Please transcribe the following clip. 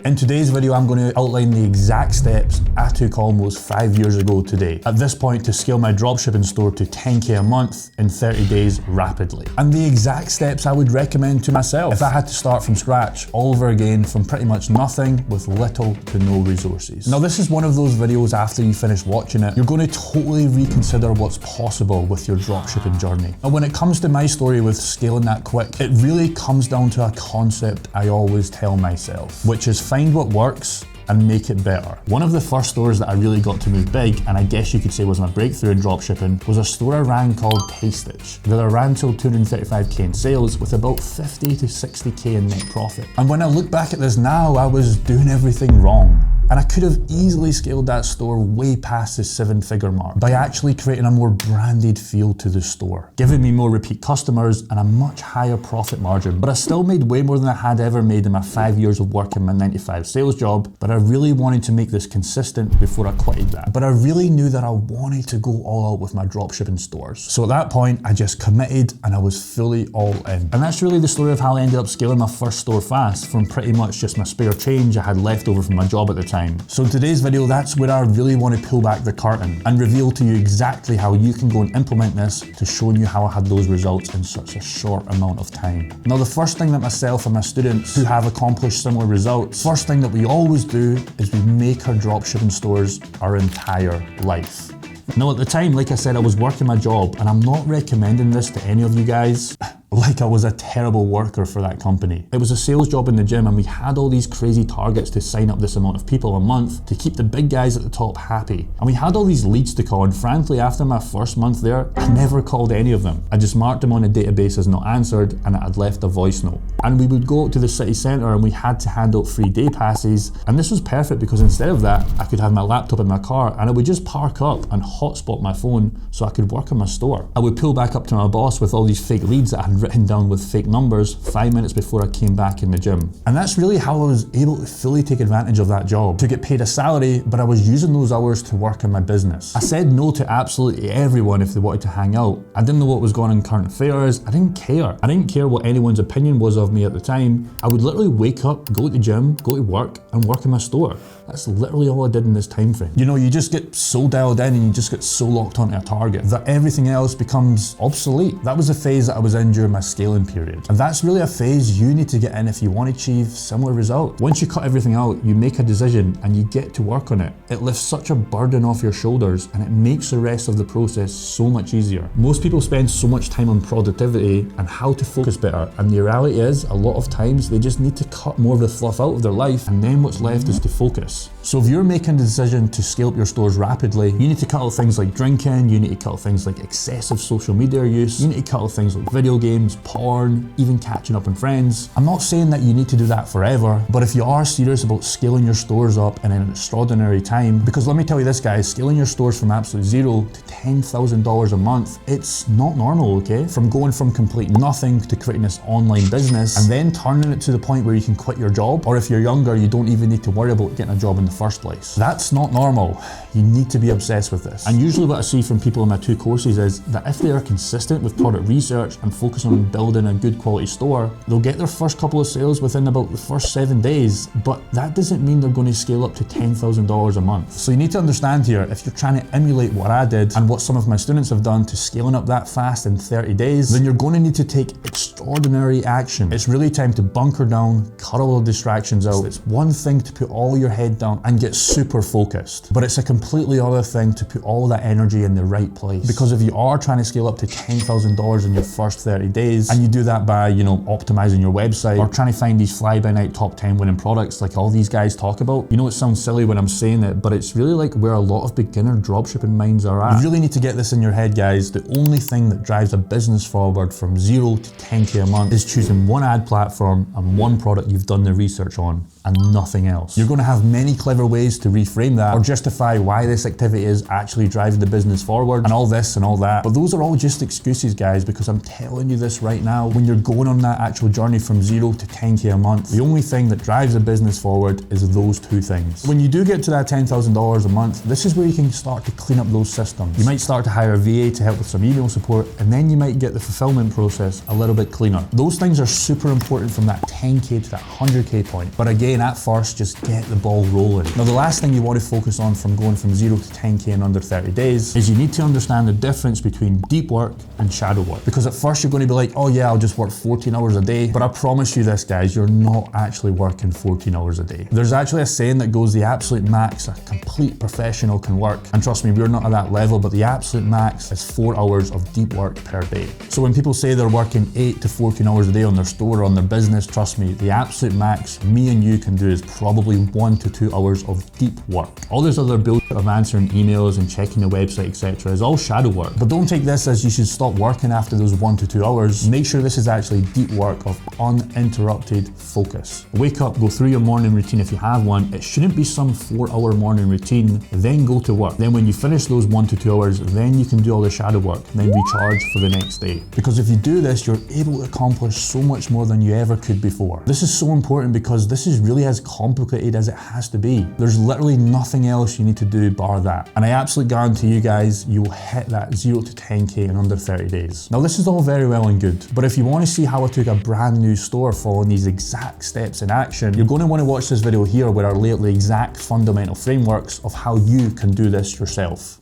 In today's video, I'm going to outline the exact steps I took almost 5 years ago today, at this point, to scale my dropshipping store to 10K a month in 30 days rapidly. And the exact steps I would recommend to myself if I had to start from scratch all over again from pretty much nothing with little to no resources. Now, this is one of those videos after you finish watching it, you're going to totally reconsider what's possible with your dropshipping journey. And when it comes to my story with scaling that quick, it really comes down to a concept I always tell myself, which is find what works and make it better. One of the first stores that I really got to move big, and I guess you could say was my breakthrough in dropshipping, was a store I ran called Taystitch that I ran till 235K in sales with about 50 to 60K in net profit. And when I look back at this now, I was doing everything wrong. And I could have easily scaled that store way past the 7-figure mark by actually creating a more branded feel to the store, giving me more repeat customers and a much higher profit margin. But I still made way more than I had ever made in my 5 years of working my 9-to-5 sales job. But I really wanted to make this consistent before I quitted that. But I really knew that I wanted to go all out with my dropshipping stores. So at that point, I just committed and I was fully all in. And that's really the story of how I ended up scaling my first store fast from pretty much just my spare change I had left over from my job at the time. So in today's video, that's where I really want to pull back the curtain and reveal to you exactly how you can go and implement this to show you how I had those results in such a short amount of time. Now, the first thing that myself and my students who have accomplished similar results, first thing that we always do is we make our dropshipping stores our entire life. Now, at the time, like I said, I was working my job, and I'm not recommending this to any of you guys. Like I was a terrible worker for that company. It was a sales job in the gym and we had all these crazy targets to sign up this amount of people a month to keep the big guys at the top happy. And we had all these leads to call, and frankly, after my first month there, I never called any of them. I just marked them on a database as not answered and I had left a voice note. And we would go out to the city centre and we had to hand out free day passes. And this was perfect because instead of that, I could have my laptop in my car and I would just park up and hotspot my phone so I could work on my store. I would pull back up to my boss with all these fake leads that I had written down with fake numbers 5 minutes before I came back in the gym. And that's really how I was able to fully take advantage of that job, to get paid a salary, but I was using those hours to work in my business. I said no to absolutely everyone if they wanted to hang out. I didn't know what was going on in current affairs. I didn't care. I didn't care what anyone's opinion was of me at the time. I would literally wake up, go to the gym, go to work, and work in my store. That's literally all I did in this time frame. You know, you just get so dialed in and you just get so locked onto a target that everything else becomes obsolete. That was a phase that I was in during my scaling period. And that's really a phase you need to get in if you want to achieve similar results. Once you cut everything out, you make a decision and you get to work on it. It lifts such a burden off your shoulders and it makes the rest of the process so much easier. Most people spend so much time on productivity and how to focus better. And the reality is, a lot of times they just need to cut more of the fluff out of their life and then what's left is to focus. So if you're making the decision to scale up your stores rapidly, you need to cut out things like drinking, you need to cut out things like excessive social media use, you need to cut out things like video games, porn, even catching up on friends. I'm not saying that you need to do that forever, but if you are serious about scaling your stores up in an extraordinary time, because let me tell you this guys, scaling your stores from absolute zero to $10,000 a month, it's not normal, okay? From going from complete nothing to creating this online business and then turning it to the point where you can quit your job, or if you're younger, you don't even need to worry about getting a job in the first place. That's not normal. You need to be obsessed with this. And usually what I see from people in my 2 courses is that if they are consistent with product research and focus on building a good quality store, they'll get their first couple of sales within about the first 7 days, but that doesn't mean they're going to scale up to $10,000 a month. So you need to understand here, if you're trying to emulate what I did and what some of my students have done to scaling up that fast in 30 days, then you're going to need to take extraordinary action. It's really time to bunker down, cut all the distractions out. It's one thing to put all your head down and get super focused, but it's a completely other thing to put all that energy in the right place. Because if you are trying to scale up to $10,000 in your first 30 days, and you do that by, you know, optimizing your website or trying to find these fly-by-night top 10 winning products like all these guys talk about, you know, it sounds silly when I'm saying it, but it's really like where a lot of beginner dropshipping minds are at. You really need to get this in your head, guys. The only thing that drives a business forward from 0 to 10K a month is choosing one ad platform and one product you've done the research on and nothing else. You're going to have many clever ways to reframe that or justify why this activity is actually driving the business forward and all this and all that. But those are all just excuses, guys, because I'm telling you this right now, when you're going on that actual journey from 0 to 10K a month, the only thing that drives a business forward is those 2 things. When you do get to that $10,000 a month, this is where you can start to clean up those systems. You might start to hire a VA to help with some email support, and then you might get the fulfillment process a little bit cleaner. Those things are super important from that 10K to that 100K point. But again, again, at first, just get the ball rolling. Now, the last thing you want to focus on from going from 0 to 10K in under 30 days is you need to understand the difference between deep work and shadow work. Because at first you're going to be like, oh yeah, I'll just work 14 hours a day. But I promise you this, guys, you're not actually working 14 hours a day. There's actually a saying that goes, the absolute max a complete professional can work. And trust me, we're not at that level, but the absolute max is 4 hours of deep work per day. So when people say they're working 8 to 14 hours a day on their store or on their business, trust me, the absolute max me and you can do is probably 1 to 2 hours of deep work. All this other bullshit of answering emails and checking the website, etc. is all shadow work. But don't take this as you should stop working after those 1 to 2 hours. Make sure this is actually deep work of uninterrupted focus. Wake up, go through your morning routine if you have one. It shouldn't be some 4-hour morning routine, then go to work. Then when you finish those 1 to 2 hours, then you can do all the shadow work, then recharge for the next day. Because if you do this, you're able to accomplish so much more than you ever could before. This is so important because this is really as complicated as it has to be. There's literally nothing else you need to do bar that. And I absolutely guarantee you guys, you will hit that 0 to 10K in under 30 days. Now this is all very well and good, but if you want to see how I took a brand new store following these exact steps in action, you're going to want to watch this video here where I lay out the exact fundamental frameworks of how you can do this yourself.